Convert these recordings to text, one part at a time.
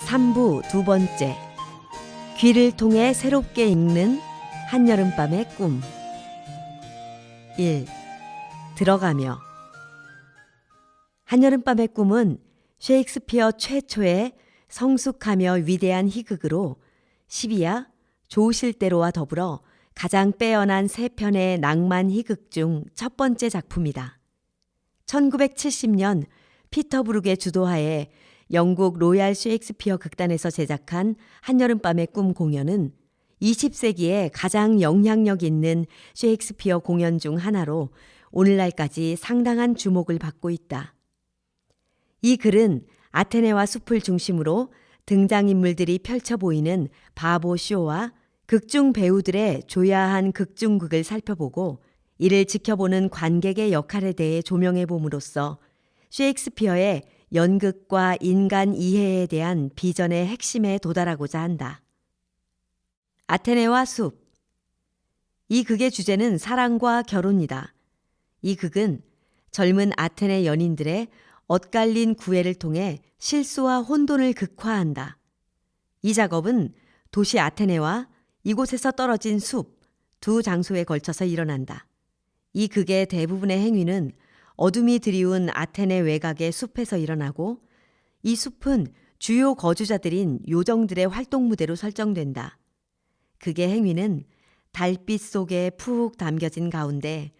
3부 두 번째, 귀를 통해 새롭게 읽는 한여름밤의 꿈. 1. 들어가며. 한여름밤의 꿈은 셰익스피어 최초의 성숙하며 위대한 희극으로 시비야, 조실대로와 더불어 가장 빼어난 세 편의 낭만 희극 중 첫 번째 작품이다. 1970년 피터 브룩의 주도하에 영국 로얄 셰익스피어 극단에서 제작한 한여름밤의 꿈 공연은 20세기에 가장 영향력 있는 셰익스피어 공연 중 하나로 오늘날까지 상당한 주목을 받고 있다. 이 글은 아테네와 숲을 중심으로 등장인물들이 펼쳐 보이는 바보 쇼와 극중 배우들의 조야한 극중극을 살펴보고 이를 지켜보는 관객의 역할에 대해 조명해 봄으로써 셰익스피어의 연극과 인간 이해에 대한 비전의 핵심에 도달하고자 한다. 아테네와 숲. 이 극의 주제는 사랑과 결혼이다. 이 극은 젊은 아테네 연인들의 엇갈린 구애를 통해 실수와 혼돈을 극화한다. 이 작업은 도시 아테네와 이곳에서 떨어진 숲, 두 장소에 걸쳐서 일어난다. 이 극의 대부분의 행위는 어둠이 드리운 아테네 외곽의 숲에서 일어나고 이 숲은 주요 거주자들인 요정들의 활동 무대로 설정된다. 극의 행위는 달빛 속에 푹 담겨진 가운데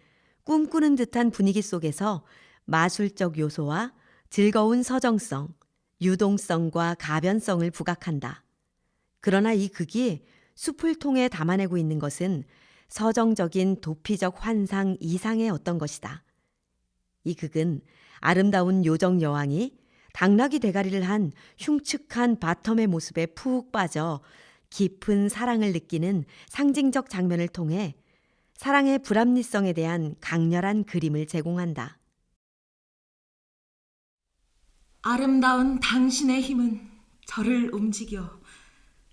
꿈꾸는 듯한 분위기 속에서 마술적 요소와 즐거운 서정성, 유동성과 가변성을 부각한다. 그러나 이 극이 숲을 통해 담아내고 있는 것은 서정적인 도피적 환상 이상의 어떤 것이다. 이 극은 아름다운 요정 여왕이 당나귀 대가리를 한 흉측한 바텀의 모습에 푹 빠져 깊은 사랑을 느끼는 상징적 장면을 통해 사랑의 불합리성에 대한 강렬한 그림을 제공한다. 아름다운 당신의 힘은 저를 움직여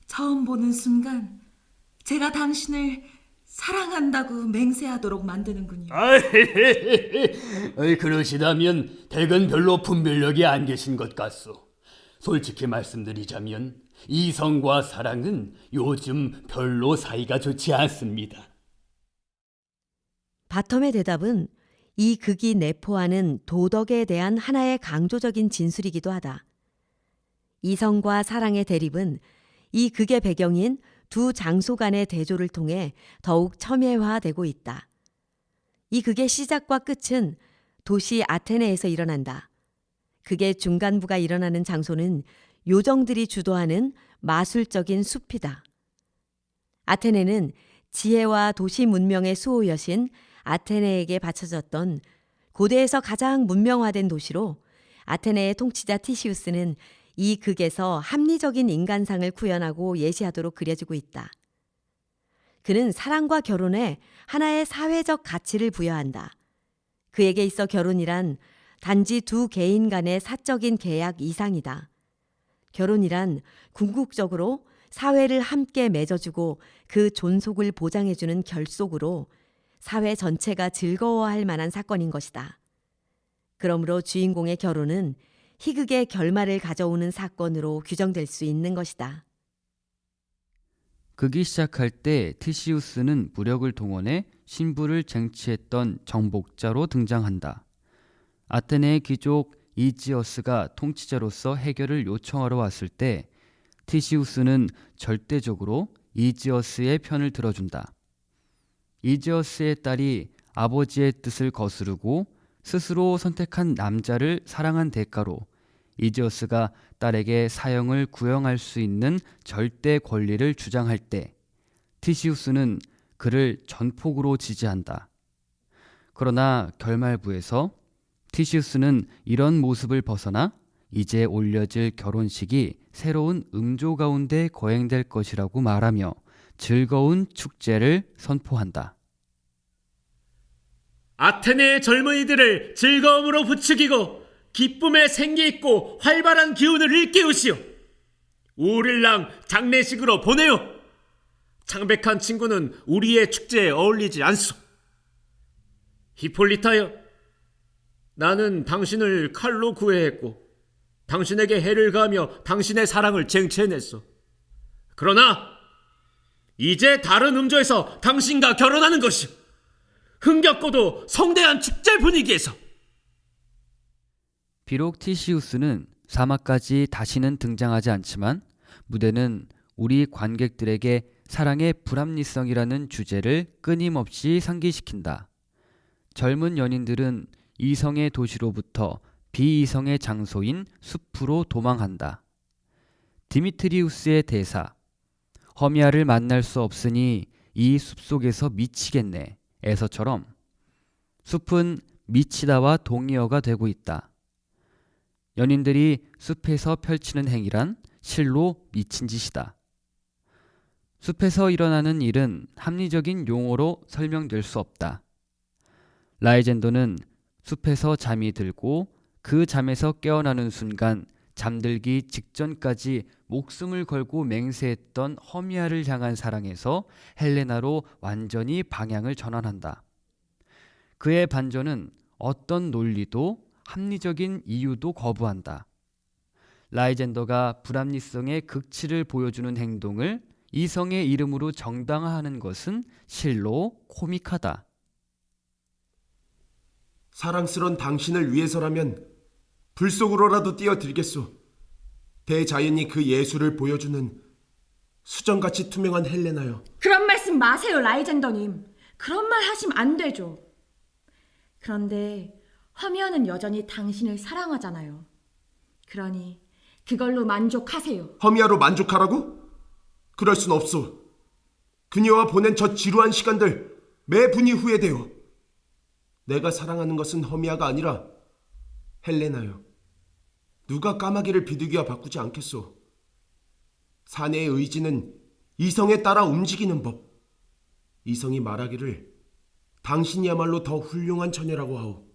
처음 보는 순간 제가 당신을 사랑한다고 맹세하도록 만드는군요. 그러시다면 댁은 별로 분별력이 안 계신 것 같소. 솔직히 말씀드리자면 이성과 사랑은 요즘 별로 사이가 좋지 않습니다. 바텀의 대답은 이 극이 내포하는 도덕에 대한 하나의 강조적인 진술이기도 하다. 이성과 사랑의 대립은 이 극의 배경인 두 장소 간의 대조를 통해 더욱 첨예화되고 있다. 이 극의 시작과 끝은 도시 아테네에서 일어난다. 극의 중간부가 일어나는 장소는 요정들이 주도하는 마술적인 숲이다. 아테네는 지혜와 도시 문명의 수호 여신 아테네에게 바쳐졌던 고대에서 가장 문명화된 도시로 아테네의 통치자 티시우스는 이 극에서 합리적인 인간상을 구현하고 예시하도록 그려지고 있다. 그는 사랑과 결혼에 하나의 사회적 가치를 부여한다. 그에게 있어 결혼이란 단지 두 개인 간의 사적인 계약 이상이다. 결혼이란 궁극적으로 사회를 함께 맺어주고 그 존속을 보장해주는 결속으로 사회 전체가 즐거워할 만한 사건인 것이다. 그러므로 주인공의 결혼은 희극의 결말을 가져오는 사건으로 규정될 수 있는 것이다. 극이 시작할 때 티시우스는 무력을 동원해 신부를 쟁취했던 정복자로 등장한다. 아테네의 귀족 이지어스가 통치자로서 해결을 요청하러 왔을 때 티시우스는 절대적으로 이지어스의 편을 들어준다. 이지어스의 딸이 아버지의 뜻을 거스르고 스스로 선택한 남자를 사랑한 대가로 이지어스가 딸에게 사형을 구형할 수 있는 절대 권리를 주장할 때 티시우스는 그를 전폭으로 지지한다. 그러나 결말부에서 티시우스는 이런 모습을 벗어나 이제 올려질 결혼식이 새로운 음조 가운데 거행될 것이라고 말하며 즐거운 축제를 선포한다. 아테네의 젊은이들을 즐거움으로 부추기고 기쁨에 생기있고 활발한 기운을 일깨우시오. 우릴랑 장례식으로 보내요. 창백한 친구는 우리의 축제에 어울리지 않소. 히폴리타여, 나는 당신을 칼로 구애했고 당신에게 해를 가하며 당신의 사랑을 쟁취해냈소. 그러나 이제 다른 음조에서 당신과 결혼하는 것이오. 흥겹고도 성대한 축제 분위기에서. 비록 티시우스는 사막까지 다시는 등장하지 않지만 무대는 우리 관객들에게 사랑의 불합리성이라는 주제를 끊임없이 상기시킨다. 젊은 연인들은 이성의 도시로부터 비이성의 장소인 숲으로 도망한다. 디미트리우스의 대사, 허미아를 만날 수 없으니 이 숲속에서 미치겠네 에서처럼 숲은 미치다와 동의어가 되고 있다. 연인들이 숲에서 펼치는 행위란 실로 미친 짓이다. 숲에서 일어나는 일은 합리적인 용어로 설명될 수 없다. 라이젠더는 숲에서 잠이 들고 그 잠에서 깨어나는 순간 잠들기 직전까지 목숨을 걸고 맹세했던 허미아를 향한 사랑에서 헬레나로 완전히 방향을 전환한다. 그의 반전은 어떤 논리도 합리적인 이유도 거부한다. 라이젠더가 불합리성의 극치를 보여주는 행동을 이성의 이름으로 정당화하는 것은 실로 코믹하다. 사랑스런 당신을 위해서라면 불 속으로라도 뛰어들겠소. 대자연이 그 예술을 보여주는 수정같이 투명한 헬레나요. 그런 말씀 마세요, 라이젠더님. 그런 말 하시면 안 되죠. 그런데 허미아는 여전히 당신을 사랑하잖아요. 그러니 그걸로 만족하세요. 허미아로 만족하라고? 그럴 순 없소. 그녀와 보낸 저 지루한 시간들 매분이 후회돼요. 내가 사랑하는 것은 허미아가 아니라 헬레나요. 누가 까마귀를 비둘기와 바꾸지 않겠소. 사내의 의지는 이성에 따라 움직이는 법. 이성이 말하기를 당신이야말로 더 훌륭한 처녀라고 하오.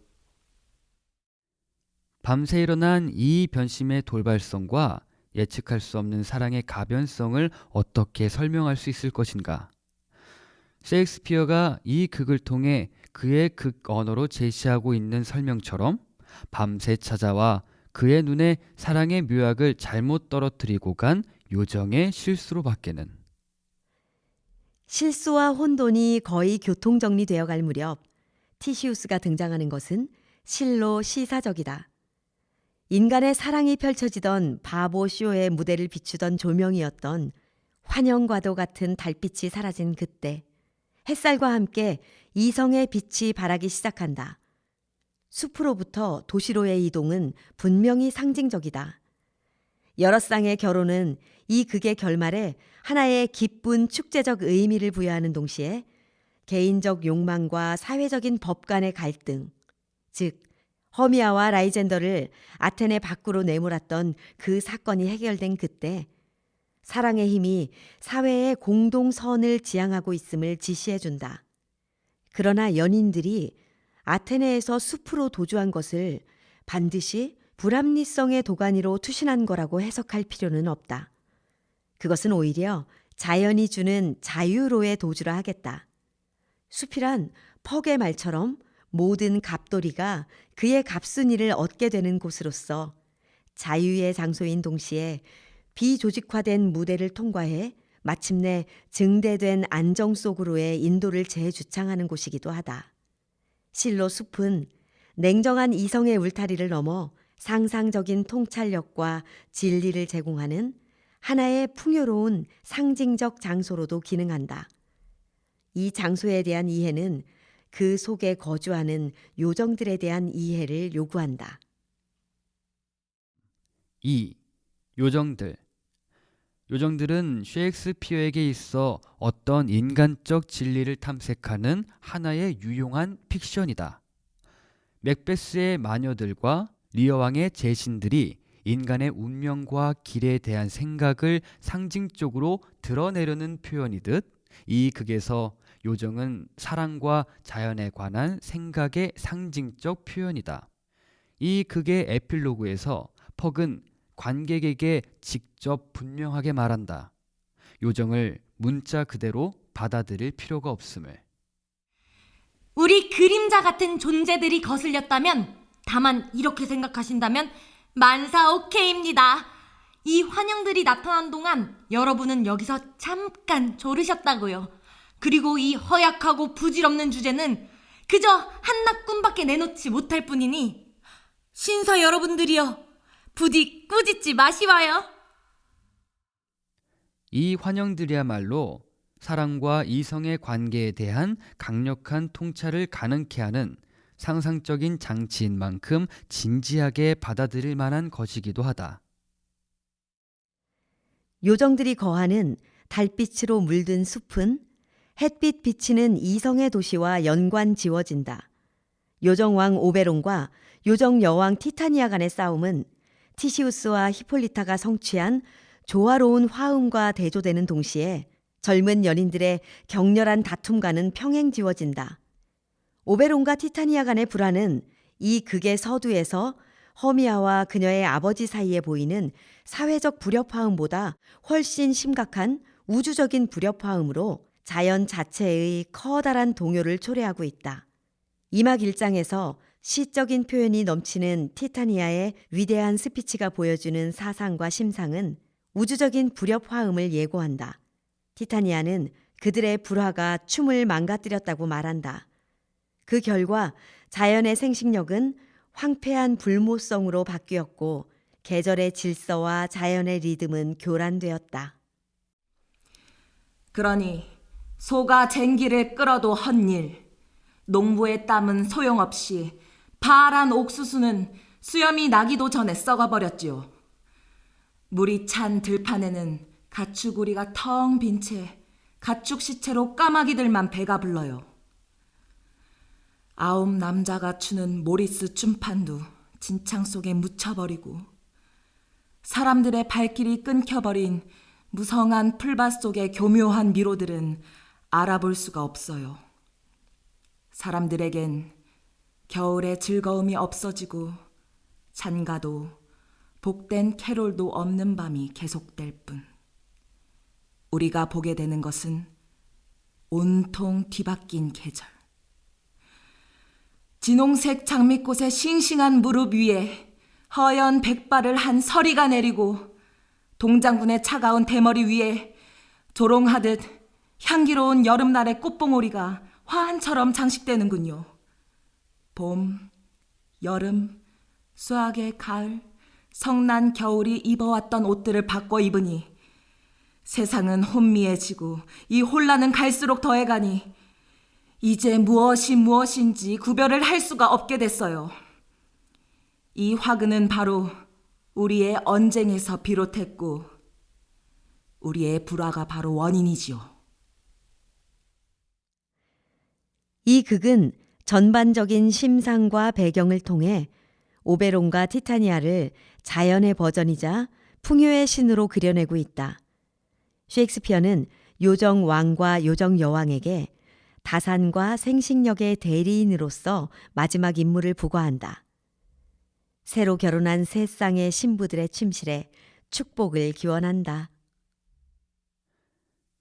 밤새 일어난 이 변심의 돌발성과 예측할 수 없는 사랑의 가변성을 어떻게 설명할 수 있을 것인가? 셰익스피어가 이 극을 통해 그의 극 언어로 제시하고 있는 설명처럼 밤새 찾아와 그의 눈에 사랑의 묘약을 잘못 떨어뜨리고 간 요정의 실수로 밖에는. 실수와 혼돈이 거의 교통정리되어 갈 무렵 티시우스가 등장하는 것은 실로 시사적이다. 인간의 사랑이 펼쳐지던 바보 쇼의 무대를 비추던 조명이었던 환영과도 같은 달빛이 사라진 그때 햇살과 함께 이성의 빛이 발하기 시작한다. 숲으로부터 도시로의 이동은 분명히 상징적이다. 여러 쌍의 결혼은 이 극의 결말에 하나의 기쁜 축제적 의미를 부여하는 동시에 개인적 욕망과 사회적인 법 간의 갈등, 즉 허미아와 라이젠더를 아테네 밖으로 내몰았던 그 사건이 해결된 그때 사랑의 힘이 사회의 공동선을 지향하고 있음을 지시해준다. 그러나 연인들이 아테네에서 숲으로 도주한 것을 반드시 불합리성의 도가니로 투신한 거라고 해석할 필요는 없다. 그것은 오히려 자연이 주는 자유로의 도주라 하겠다. 숲이란 퍽의 말처럼 모든 갑돌이가 그의 갑순이를 얻게 되는 곳으로서 자유의 장소인 동시에 비조직화된 무대를 통과해 마침내 증대된 안정 속으로의 인도를 재주창하는 곳이기도 하다. 실로 숲은 냉정한 이성의 울타리를 넘어 상상적인 통찰력과 진리를 제공하는 하나의 풍요로운 상징적 장소로도 기능한다. 이 장소에 대한 이해는 그 속에 거주하는 요정들에 대한 이해를 요구한다. 2. 요정들. 요정들은 셰익스피어에게 있어 어떤 인간적 진리를 탐색하는 하나의 유용한 픽션이다. 맥베스의 마녀들과 리어 왕의 제신들이 인간의 운명과 길에 대한 생각을 상징적으로 드러내려는 표현이듯 이 극에서 요정은 사랑과 자연에 관한 생각의 상징적 표현이다. 이 극의 에필로그에서 퍽은 관객에게 직접 분명하게 말한다. 요정을 문자 그대로 받아들일 필요가 없음을. 우리 그림자 같은 존재들이 거슬렸다면, 다만 이렇게 생각하신다면 만사 오케이입니다. 이 환영들이 나타난 동안 여러분은 여기서 잠깐 졸으셨다고요. 그리고 이 허약하고 부질없는 주제는 그저 한낱꿈밖에 내놓지 못할 뿐이니 신사 여러분들이여 부디 꾸짖지 마시와요. 이 환영들이야말로 사랑과 이성의 관계에 대한 강력한 통찰을 가능케 하는 상상적인 장치인 만큼 진지하게 받아들일 만한 것이기도 하다. 요정들이 거하는 달빛으로 물든 숲은 햇빛 비치는 이성의 도시와 연관 지워진다. 요정왕 오베론과 요정 여왕 티타니아 간의 싸움은 티시우스와 히폴리타가 성취한 조화로운 화음과 대조되는 동시에 젊은 연인들의 격렬한 다툼과는 평행 지워진다. 오베론과 티타니아 간의 불화는 이 극의 서두에서 허미아와 그녀의 아버지 사이에 보이는 사회적 불협화음보다 훨씬 심각한 우주적인 불협화음으로 자연 자체의 커다란 동요를 초래하고 있다. 이막 1장에서 시적인 표현이 넘치는 티타니아의 위대한 스피치가 보여주는 사상과 심상은 우주적인 불협화음을 예고한다. 티타니아는 그들의 불화가 춤을 망가뜨렸다고 말한다. 그 결과 자연의 생식력은 황폐한 불모성으로 바뀌었고 계절의 질서와 자연의 리듬은 교란되었다. 그러니 소가 쟁기를 끌어도 헛일, 농부의 땀은 소용없이 파란 옥수수는 수염이 나기도 전에 썩어버렸지요. 물이 찬 들판에는 가축우리가 텅 빈 채 가축 시체로 까마귀들만 배가 불러요. 9 남자가 추는 모리스 춤판도 진창 속에 묻혀버리고 사람들의 발길이 끊겨버린 무성한 풀밭 속의 교묘한 미로들은 알아볼 수가 없어요. 사람들에겐 겨울의 즐거움이 없어지고 찬가도 복된 캐롤도 없는 밤이 계속될 뿐. 우리가 보게 되는 것은 온통 뒤바뀐 계절. 진홍색 장미꽃의 싱싱한 무릎 위에 허연 백발을 한 서리가 내리고 동장군의 차가운 대머리 위에 조롱하듯 향기로운 여름날의 꽃봉오리가 화환처럼 장식되는군요. 봄, 여름, 수학의 가을, 성난 겨울이 입어왔던 옷들을 바꿔 입으니 세상은 혼미해지고 이 혼란은 갈수록 더해가니 이제 무엇이 무엇인지 구별을 할 수가 없게 됐어요. 이 화근은 바로 우리의 언쟁에서 비롯했고 우리의 불화가 바로 원인이지요. 이 극은 전반적인 심상과 배경을 통해 오베론과 티타니아를 자연의 버전이자 풍요의 신으로 그려내고 있다. 셰익스피어는 요정 왕과 요정 여왕에게 다산과 생식력의 대리인으로서 마지막 임무를 부과한다. 새로 결혼한 세 쌍의 신부들의 침실에 축복을 기원한다.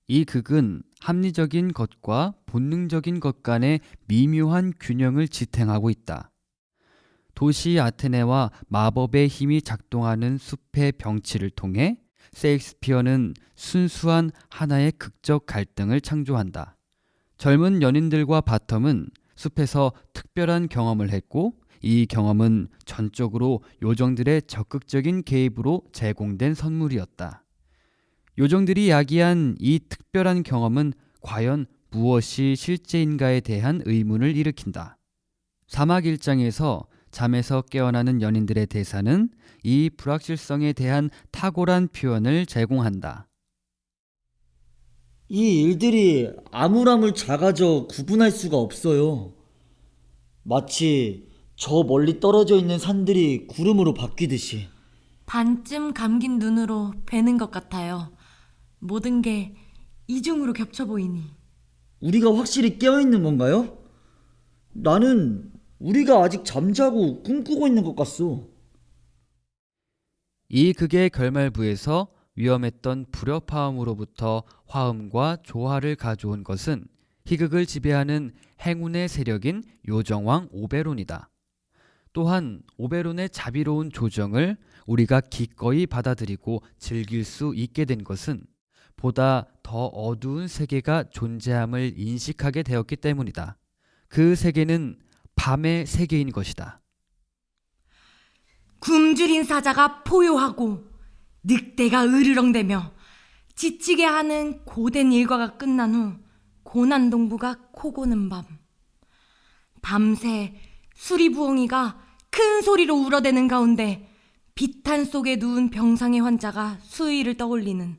이 극은 합리적인 것과 본능적인 것 간의 미묘한 균형을 지탱하고 있다. 도시 아테네와 마법의 힘이 작동하는 숲의 병치를 통해 셰익스피어는 순수한 하나의 극적 갈등을 창조한다. 젊은 연인들과 바텀은 숲에서 특별한 경험을 했고 이 경험은 전적으로 요정들의 적극적인 개입으로 제공된 선물이었다. 요정들이 야기한 이 특별한 경험은 과연 무엇이 실제인가에 대한 의문을 일으킨다. 사막 1장에서 잠에서 깨어나는 연인들의 대사는 이 불확실성에 대한 탁월한 표현을 제공한다. 이 일들이 아물아물 작아져 구분할 수가 없어요. 마치 저 멀리 떨어져 있는 산들이 구름으로 바뀌듯이. 반쯤 감긴 눈으로 뵈는 것 같아요. 모든 게 이중으로 겹쳐 보이니. 우리가 확실히 깨어있는 건가요? 나는 우리가 아직 잠자고 꿈꾸고 있는 것 같소. 이 극의 결말부에서 위험했던 불협화음으로부터 화음과 조화를 가져온 것은 희극을 지배하는 행운의 세력인 요정왕 오베론이다. 또한 오베론의 자비로운 조정을 우리가 기꺼이 받아들이고 즐길 수 있게 된 것은 보다 더 어두운 세계가 존재함을 인식하게 되었기 때문이다. 그 세계는 밤의 세계인 것이다. 굶주린 사자가 포효하고 늑대가 으르렁대며 지치게 하는 고된 일과가 끝난 후 고난동부가 코고는 밤. 밤새 수리부엉이가 큰 소리로 울어대는 가운데 비탄 속에 누운 병상의 환자가 수의를 떠올리는,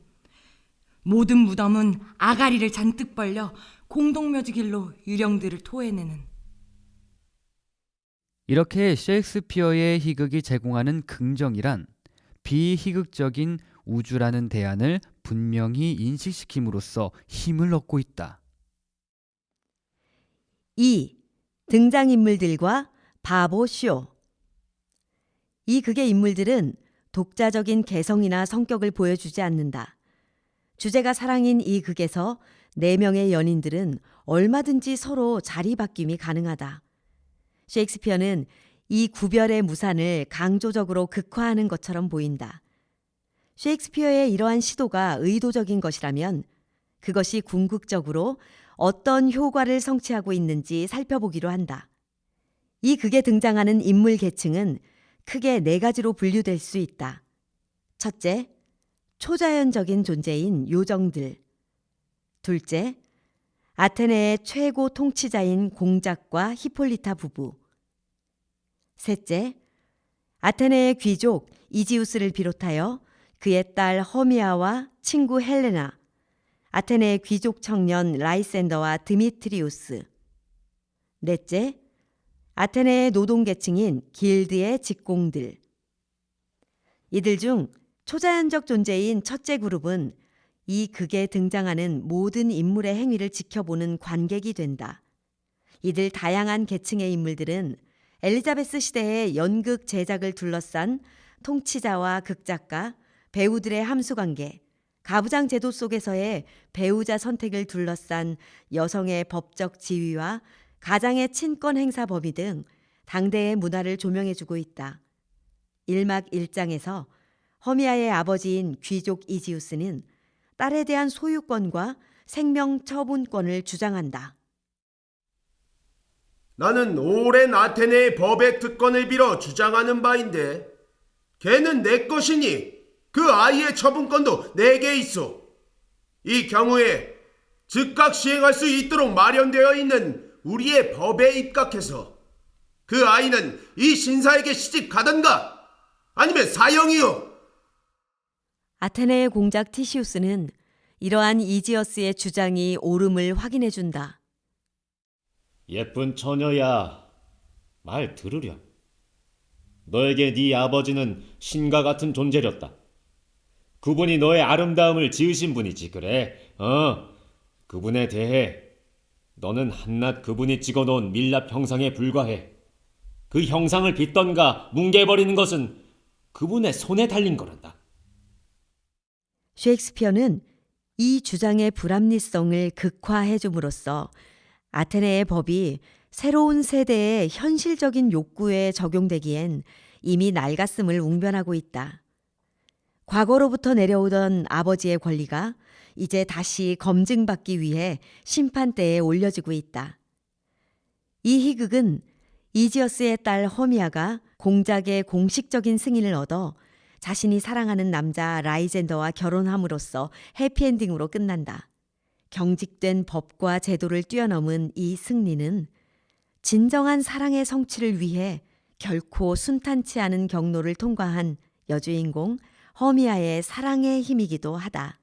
모든 무덤은 아가리를 잔뜩 벌려 공동묘지길로 유령들을 토해내는. 이렇게 셰익스피어의 희극이 제공하는 긍정이란 비희극적인 우주라는 대안을 분명히 인식시킴으로써 힘을 얻고 있다. 2. 등장인물들과 바보 쇼. 이 극의 인물들은 독자적인 개성이나 성격을 보여주지 않는다. 주제가 사랑인 이 극에서 4명의 연인들은 얼마든지 서로 자리 바뀜이 가능하다. 셰익스피어는 이 구별의 무산을 강조적으로 극화하는 것처럼 보인다. 셰익스피어의 이러한 시도가 의도적인 것이라면 그것이 궁극적으로 어떤 효과를 성취하고 있는지 살펴보기로 한다. 이 극에 등장하는 인물 계층은 크게 4가지로 분류될 수 있다. 첫째, 초자연적인 존재인 요정들. 둘째, 아테네의 최고 통치자인 공작과 히폴리타 부부. 셋째, 아테네의 귀족 이지우스를 비롯하여 그의 딸 허미아와 친구 헬레나, 아테네의 귀족 청년 라이센더와 드미트리우스. 넷째, 아테네의 노동계층인 길드의 직공들. 이들 중 초자연적 존재인 첫째 그룹은 이 극에 등장하는 모든 인물의 행위를 지켜보는 관객이 된다. 이들 다양한 계층의 인물들은 엘리자베스 시대의 연극 제작을 둘러싼 통치자와 극작가, 배우들의 함수관계, 가부장 제도 속에서의 배우자 선택을 둘러싼 여성의 법적 지위와 가장의 친권 행사 범위 등 당대의 문화를 조명해주고 있다. 1막 1장에서 허미아의 아버지인 귀족 이지우스는 딸에 대한 소유권과 생명 처분권을 주장한다. 나는 오랜 아테네의 법의 특권을 빌어 주장하는 바인데 걔는 내 것이니 그 아이의 처분권도 내게 있어. 이 경우에 즉각 시행할 수 있도록 마련되어 있는 우리의 법에 입각해서 그 아이는 이 신사에게 시집 가든가 아니면 사형이요. 아테네의 공작 티시우스는 이러한 이지어스의 주장이 옳음을 확인해준다. 예쁜 처녀야, 말 들으렴. 너에게 네 아버지는 신과 같은 존재였다. 그분이 너의 아름다움을 지으신 분이지, 그래? 그분에 대해 너는 한낱 그분이 찍어놓은 밀랍 형상에 불과해. 그 형상을 빚던가 뭉개버리는 것은 그분의 손에 달린 거란다. 셰익스피어는 이 주장의 불합리성을 극화해줌으로써 아테네의 법이 새로운 세대의 현실적인 욕구에 적용되기엔 이미 낡았음을 웅변하고 있다. 과거로부터 내려오던 아버지의 권리가 이제 다시 검증받기 위해 심판대에 올려지고 있다. 이 희극은 이지어스의 딸 허미아가 공작의 공식적인 승인을 얻어 자신이 사랑하는 남자 라이젠더와 결혼함으로써 해피엔딩으로 끝난다. 경직된 법과 제도를 뛰어넘은 이 승리는 진정한 사랑의 성취를 위해 결코 순탄치 않은 경로를 통과한 여주인공 허미아의 사랑의 힘이기도 하다.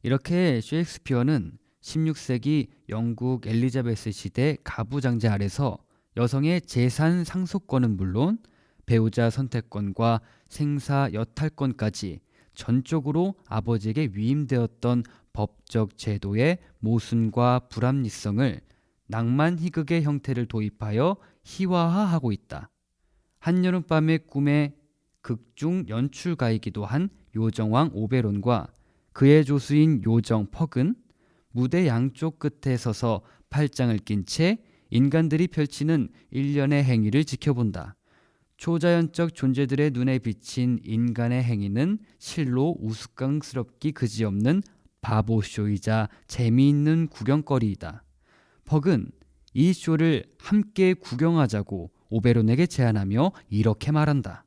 이렇게 셰익스피어는 16세기 영국 엘리자베스 시대 가부장제 아래서 여성의 재산 상속권은 물론 배우자 선택권과 생사 여탈권까지 전적으로 아버지에게 위임되었던 법적 제도의 모순과 불합리성을 낭만 희극의 형태를 도입하여 희화화하고 있다. 한여름밤의 꿈의 극중 연출가이기도 한 요정왕 오베론과 그의 조수인 요정 퍽은 무대 양쪽 끝에 서서 팔짱을 낀 채 인간들이 펼치는 일련의 행위를 지켜본다. 초자연적 존재들의 눈에 비친 인간의 행위는 실로 우스꽝스럽기 그지없는 바보쇼이자 재미있는 구경거리이다. 퍽은 이 쇼를 함께 구경하자고 오베론에게 제안하며 이렇게 말한다.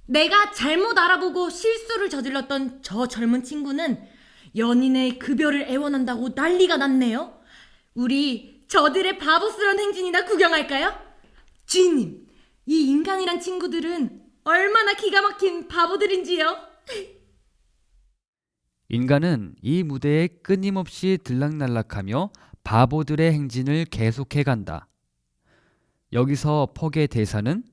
내가 잘못 알아보고 실수를 저질렀던 저 젊은 친구는 연인의 급여를 애원한다고 난리가 났네요. 우리 저들의 바보스러운 행진이나 구경할까요? 주인님, 이 인간이란 친구들은 얼마나 기가 막힌 바보들인지요. 인간은 이 무대에 끊임없이 들락날락하며 바보들의 행진을 계속해간다. 여기서 퍽의 대사는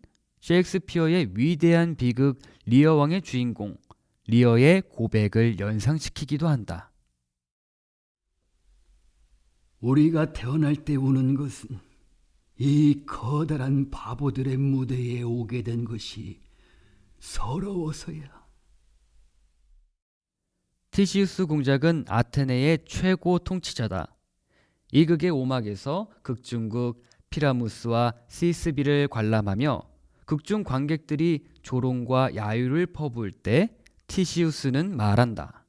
셰익스피어의 위대한 비극 리어 왕의 주인공 리어의 고백을 연상시키기도 한다. 우리가 태어날 때 우는 것은 이 커다란 바보들의 무대에 오게 된 것이 서러워서야. 티시우스 공작은 아테네의 최고 통치자다. 이 극의 오막에서 극중국 피라무스와 시스비를 관람하며 극중 관객들이 조롱과 야유를 퍼부을 때 티시우스는 말한다.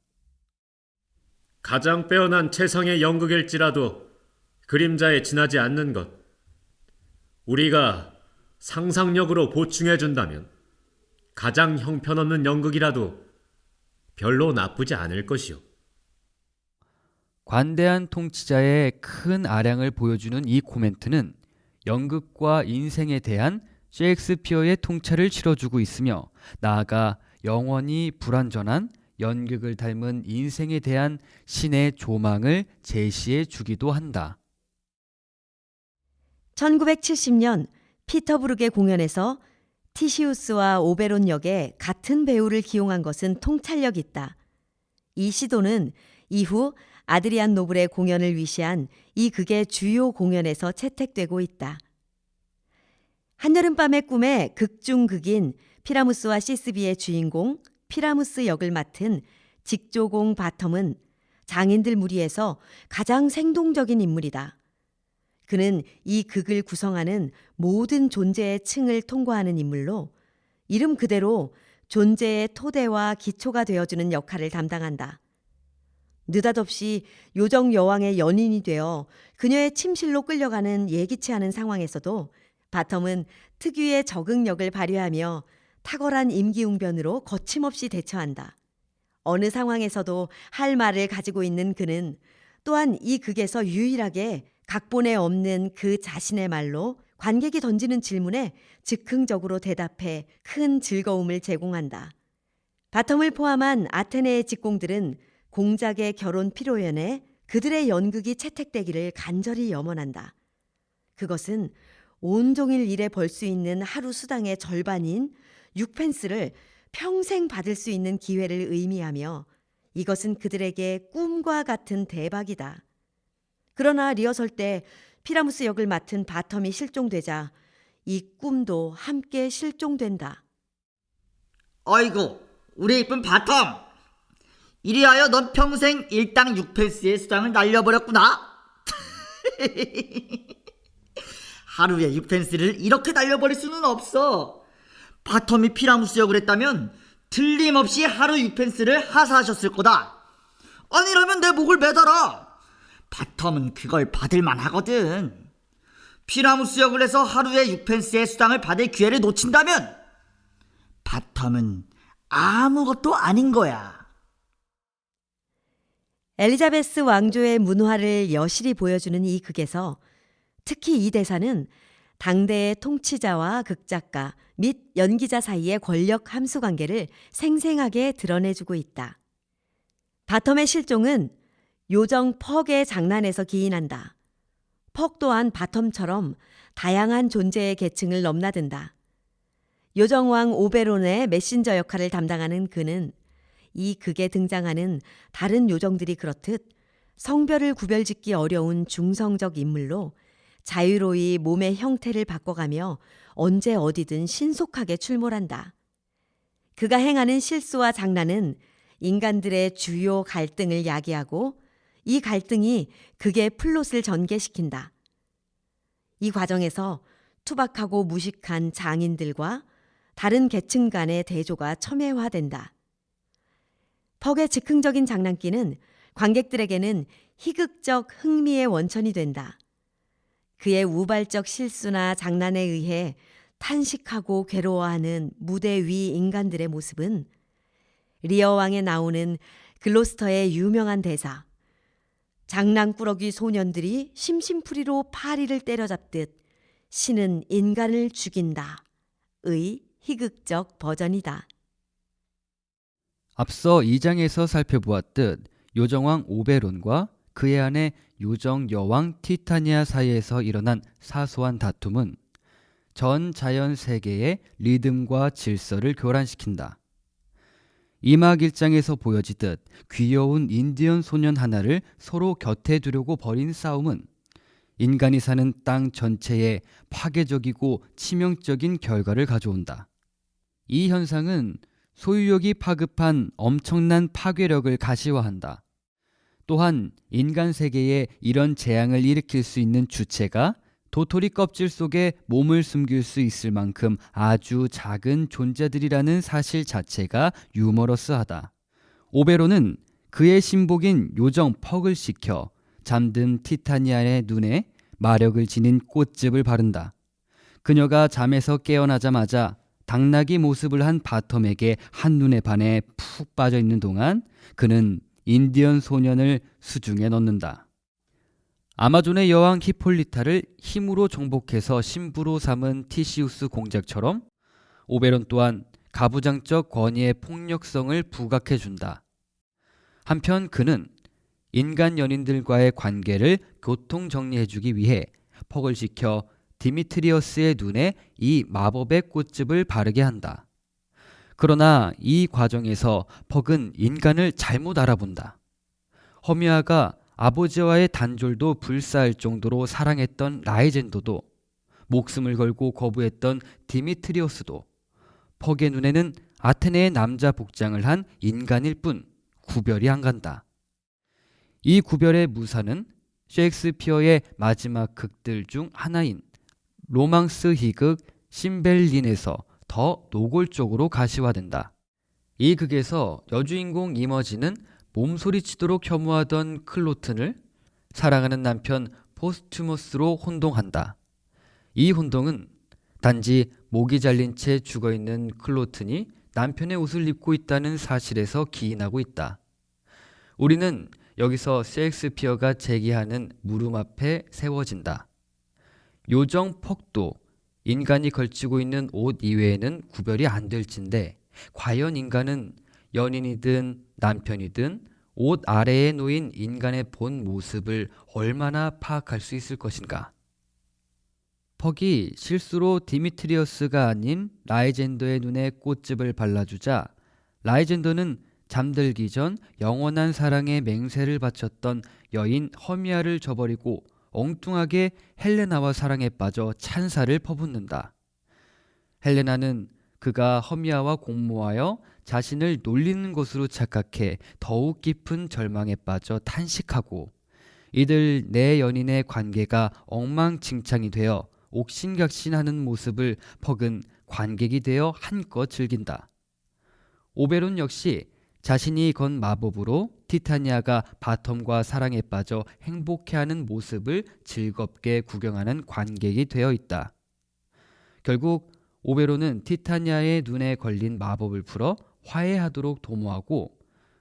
가장 빼어난 최상의 연극일지라도 그림자에 지나지 않는 것. 우리가 상상력으로 보충해준다면 가장 형편없는 연극이라도 별로 나쁘지 않을 것이요. 관대한 통치자의 큰 아량을 보여주는 이 코멘트는 연극과 인생에 대한 셰익스피어의 통찰을 실어주고 있으며 나아가 영원히 불완전한 연극을 닮은 인생에 대한 신의 조망을 제시해 주기도 한다. 1970년 피터부르크의 공연에서 티시우스와 오베론 역에 같은 배우를 기용한 것은 통찰력 있다. 이 시도는 이후 아드리안 노블의 공연을 위시한 이 극의 주요 공연에서 채택되고 있다. 한여름밤의 꿈의 극중극인 피라무스와 시스비의 주인공 피라무스 역을 맡은 직조공 바텀은 장인들 무리에서 가장 생동적인 인물이다. 그는 이 극을 구성하는 모든 존재의 층을 통과하는 인물로 이름 그대로 존재의 토대와 기초가 되어주는 역할을 담당한다. 느닷없이 요정 여왕의 연인이 되어 그녀의 침실로 끌려가는 예기치 않은 상황에서도 바텀은 특유의 적응력을 발휘하며 탁월한 임기응변으로 거침없이 대처한다. 어느 상황에서도 할 말을 가지고 있는 그는 또한 이 극에서 유일하게 각본에 없는 그 자신의 말로 관객이 던지는 질문에 즉흥적으로 대답해 큰 즐거움을 제공한다. 바텀을 포함한 아테네의 직공들은 공작의 결혼 피로연에 그들의 연극이 채택되기를 간절히 염원한다. 그것은 온종일 일에 벌 수 있는 하루 수당의 절반인 6펜스를 평생 받을 수 있는 기회를 의미하며 이것은 그들에게 꿈과 같은 대박이다. 그러나 리허설 때 피라무스 역을 맡은 바텀이 실종되자 이 꿈도 함께 실종된다. 아이고, 우리 이쁜 바텀. 이리하여 넌 평생 일당 6펜스의 수당을 날려버렸구나. 하루에 6펜스를 이렇게 날려버릴 수는 없어. 바텀이 피라무스 역을 했다면 틀림없이 하루 6펜스를 하사하셨을 거다. 아니라면 내 목을 매달아. 바텀은 그걸 받을만 하거든. 피라무스 역을 해서 하루에 6펜스의 수당을 받을 기회를 놓친다면 바텀은 아무것도 아닌 거야. 엘리자베스 왕조의 문화를 여실히 보여주는 이 극에서 특히 이 대사는 당대의 통치자와 극작가 및 연기자 사이의 권력 함수 관계를 생생하게 드러내주고 있다. 바텀의 실종은 요정 퍽의 장난에서 기인한다. 퍽 또한 바텀처럼 다양한 존재의 계층을 넘나든다. 요정왕 오베론의 메신저 역할을 담당하는 그는 이 극에 등장하는 다른 요정들이 그렇듯 성별을 구별짓기 어려운 중성적 인물로 자유로이 몸의 형태를 바꿔가며 언제 어디든 신속하게 출몰한다. 그가 행하는 실수와 장난은 인간들의 주요 갈등을 야기하고 이 갈등이 극의 플롯을 전개시킨다. 이 과정에서 투박하고 무식한 장인들과 다른 계층 간의 대조가 첨예화된다. 퍽의 즉흥적인 장난기는 관객들에게는 희극적 흥미의 원천이 된다. 그의 우발적 실수나 장난에 의해 탄식하고 괴로워하는 무대 위 인간들의 모습은 리어 왕에 나오는 글로스터의 유명한 대사 장난꾸러기 소년들이 심심풀이로 파리를 때려잡듯 신은 인간을 죽인다의 희극적 버전이다. 앞서 2장에서 살펴보았듯 요정왕 오베론과 그의 아내 요정 여왕 티타니아 사이에서 일어난 사소한 다툼은 전 자연 세계의 리듬과 질서를 교란시킨다. 2막 1장에서 보여지듯 귀여운 인디언 소년 하나를 서로 곁에 두려고 벌인 싸움은 인간이 사는 땅 전체에 파괴적이고 치명적인 결과를 가져온다. 이 현상은 소유욕이 파급한 엄청난 파괴력을 가시화한다. 또한 인간 세계에 이런 재앙을 일으킬 수 있는 주체가 도토리 껍질 속에 몸을 숨길 수 있을 만큼 아주 작은 존재들이라는 사실 자체가 유머러스하다. 오베로는 그의 신복인 요정 퍽을 시켜 잠든 티타니아의 눈에 마력을 지닌 꽃즙을 바른다. 그녀가 잠에서 깨어나자마자 당나귀 모습을 한 바텀에게 한눈에 반해 푹 빠져있는 동안 그는 인디언 소년을 수중에 넣는다. 아마존의 여왕 히폴리타를 힘으로 정복해서 신부로 삼은 티시우스 공작처럼 오베론 또한 가부장적 권위의 폭력성을 부각해준다. 한편 그는 인간 연인들과의 관계를 교통정리해주기 위해 퍽을 시켜 디미트리어스의 눈에 이 마법의 꽃즙을 바르게 한다. 그러나 이 과정에서 퍽은 인간을 잘못 알아본다. 허미아가 아버지와의 단절도 불사할 정도로 사랑했던 라이젠더도 목숨을 걸고 거부했던 디미트리어스도 퍽의 눈에는 아테네의 남자 복장을 한 인간일 뿐 구별이 안 간다. 이 구별의 무사는 셰익스피어의 마지막 극들 중 하나인 로망스 희극 심벨린에서 더 노골적으로 가시화된다. 이 극에서 여주인공 이머지는 몸소리치도록 혐오하던 클로튼을 사랑하는 남편 포스투머스로 혼동한다. 이 혼동은 단지 목이 잘린 채 죽어있는 클로튼이 남편의 옷을 입고 있다는 사실에서 기인하고 있다. 우리는 여기서 셰익스피어가 제기하는 물음 앞에 세워진다. 요정 퍽도 인간이 걸치고 있는 옷 이외에는 구별이 안 될진데 과연 인간은 연인이든 남편이든 옷 아래에 놓인 인간의 본 모습을 얼마나 파악할 수 있을 것인가? 퍽이 실수로 디미트리어스가 아닌 라이젠더의 눈에 꽃즙을 발라주자 라이젠더는 잠들기 전 영원한 사랑의 맹세를 바쳤던 여인 허미아를 저버리고 엉뚱하게 헬레나와 사랑에 빠져 찬사를 퍼붓는다. 헬레나는 그가 허미아와 공모하여 자신을 놀리는 것으로 착각해 더욱 깊은 절망에 빠져 탄식하고 이들 내 연인의 관계가 엉망진창이 되어 옥신각신하는 모습을 퍽은 관객이 되어 한껏 즐긴다. 오베론 역시 자신이 건 마법으로 티타니아가 바텀과 사랑에 빠져 행복해하는 모습을 즐겁게 구경하는 관객이 되어 있다. 결국 오베론은 티타니아의 눈에 걸린 마법을 풀어 화해하도록 도모하고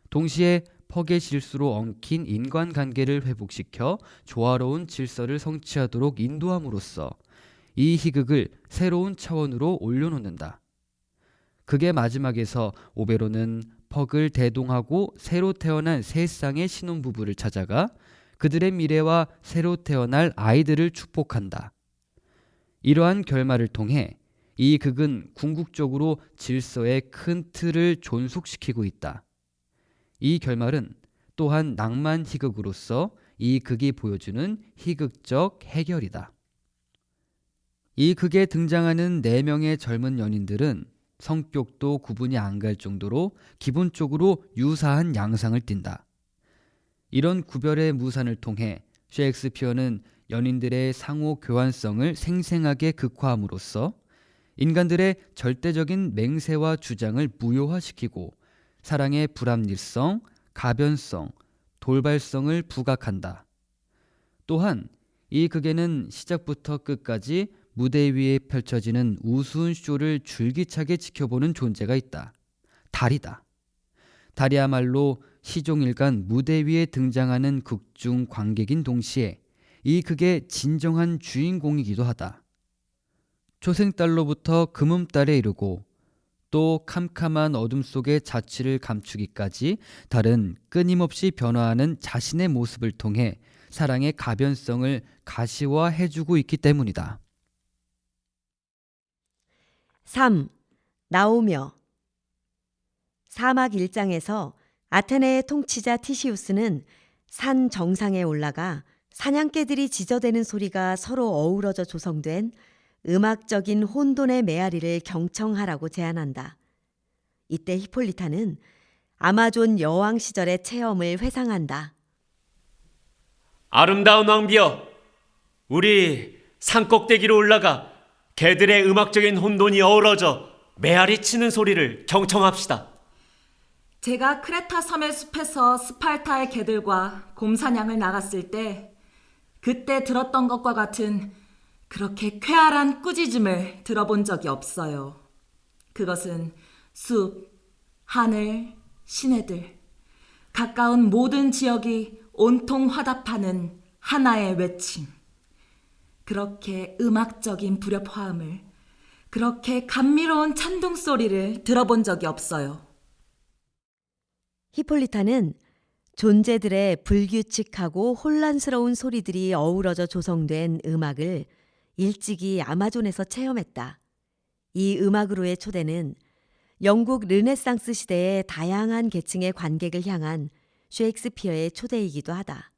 동시에 퍽의 실수로 엉킨 인간관계를 회복시켜 조화로운 질서를 성취하도록 인도함으로써 이 희극을 새로운 차원으로 올려놓는다. 극의 마지막에서 오베론은 퍽을 대동하고 새로 태어난 세 쌍의 신혼부부를 찾아가 그들의 미래와 새로 태어날 아이들을 축복한다. 이러한 결말을 통해 이 극은 궁극적으로 질서의 큰 틀을 존속시키고 있다. 이 결말은 또한 낭만 희극으로서 이 극이 보여주는 희극적 해결이다. 이 극에 등장하는 4명의 젊은 연인들은 성격도 구분이 안 갈 정도로 기본적으로 유사한 양상을 띈다. 이런 구별의 무산을 통해 셰익스피어는 연인들의 상호 교환성을 생생하게 극화함으로써 인간들의 절대적인 맹세와 주장을 무효화시키고 사랑의 불합리성, 가변성, 돌발성을 부각한다. 또한 이 극에는 시작부터 끝까지 무대 위에 펼쳐지는 우스운 쇼를 줄기차게 지켜보는 존재가 있다. 달이다. 달이야말로 시종일관 무대 위에 등장하는 극중 관객인 동시에 이 극의 진정한 주인공이기도 하다. 초생달로부터 금음달에 이르고 또 캄캄한 어둠 속의 자취를 감추기까지 달은 끊임없이 변화하는 자신의 모습을 통해 사랑의 가변성을 가시화해주고 있기 때문이다. 3. 나오며. 사막 1장에서 아테네의 통치자 티시우스는 산 정상에 올라가 사냥개들이 짖어대는 소리가 서로 어우러져 조성된 음악적인 혼돈의 메아리를 경청하라고 제안한다. 이때 히폴리타는 아마존 여왕 시절의 체험을 회상한다. 아름다운 왕비여, 우리 산꼭대기로 올라가 개들의 음악적인 혼돈이 어우러져 메아리 치는 소리를 경청합시다. 제가 크레타 섬의 숲에서 스파르타의 개들과 곰사냥을 나갔을 때 그때 들었던 것과 같은 그렇게 쾌활한 꾸짖음을 들어본 적이 없어요. 그것은 숲, 하늘, 시내들, 가까운 모든 지역이 온통 화답하는 하나의 외침. 그렇게 음악적인 불협화음을, 그렇게 감미로운 찬둥 소리를 들어본 적이 없어요. 히폴리타는 존재들의 불규칙하고 혼란스러운 소리들이 어우러져 조성된 음악을 일찍이 아마존에서 체험했다. 이 음악으로의 초대는 영국 르네상스 시대의 다양한 계층의 관객을 향한 셰익스피어의 초대이기도 하다.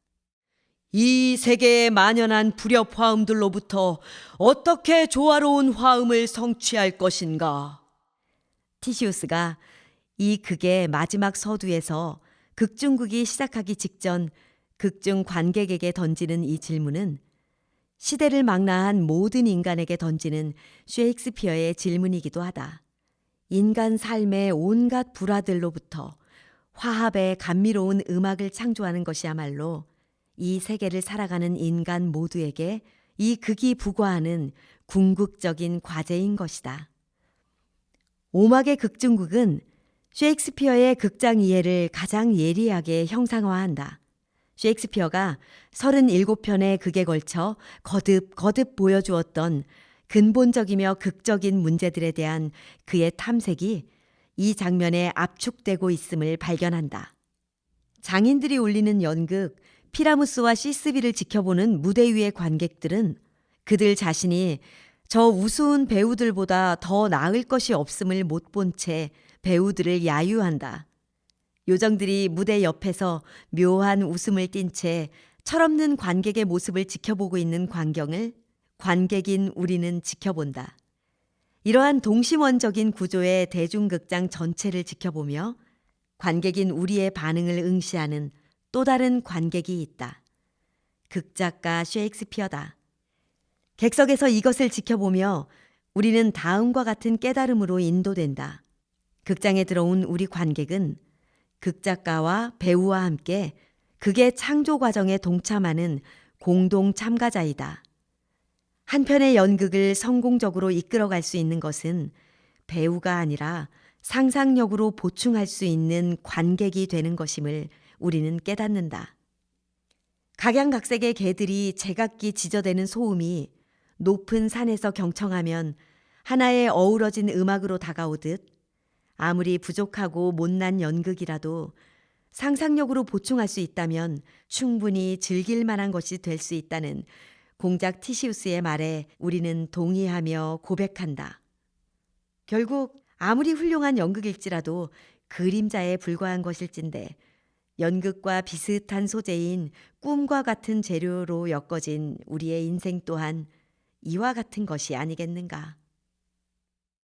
이 세계에 만연한 불협화음들로부터 어떻게 조화로운 화음을 성취할 것인가? 티시우스가 이 극의 마지막 서두에서 극중극이 시작하기 직전 극중 관객에게 던지는 이 질문은 시대를 망라한 모든 인간에게 던지는 셰익스피어의 질문이기도 하다. 인간 삶의 온갖 불화들로부터 화합의 감미로운 음악을 창조하는 것이야말로 이 세계를 살아가는 인간 모두에게 이 극이 부과하는 궁극적인 과제인 것이다. 오막의 극중극은 셰익스피어의 극장 이해를 가장 예리하게 형상화한다. 셰익스피어가 37편의 극에 걸쳐 거듭 보여주었던 근본적이며 극적인 문제들에 대한 그의 탐색이 이 장면에 압축되고 있음을 발견한다. 장인들이 올리는 연극 피라무스와 시스비를 지켜보는 무대 위의 관객들은 그들 자신이 저 우스운 배우들보다 더 나을 것이 없음을 못 본 채 배우들을 야유한다. 요정들이 무대 옆에서 묘한 웃음을 띤 채 철없는 관객의 모습을 지켜보고 있는 광경을 관객인 우리는 지켜본다. 이러한 동심원적인 구조의 대중극장 전체를 지켜보며 관객인 우리의 반응을 응시하는 또 다른 관객이 있다. 극작가 셰익스피어다. 객석에서 이것을 지켜보며 우리는 다음과 같은 깨달음으로 인도된다. 극장에 들어온 우리 관객은 극작가와 배우와 함께 극의 창조 과정에 동참하는 공동 참가자이다. 한 편의 연극을 성공적으로 이끌어갈 수 있는 것은 배우가 아니라 상상력으로 보충할 수 있는 관객이 되는 것임을 우리는 깨닫는다. 각양각색의 개들이 제각기 짖어대는 소음이 높은 산에서 경청하면 하나의 어우러진 음악으로 다가오듯 아무리 부족하고 못난 연극이라도 상상력으로 보충할 수 있다면 충분히 즐길 만한 것이 될 수 있다는 공작 티시우스의 말에 우리는 동의하며 고백한다. 결국 아무리 훌륭한 연극일지라도 그림자에 불과한 것일진데 연극과 비슷한 소재인 꿈과 같은 재료로 엮어진 우리의 인생 또한 이와 같은 것이 아니겠는가.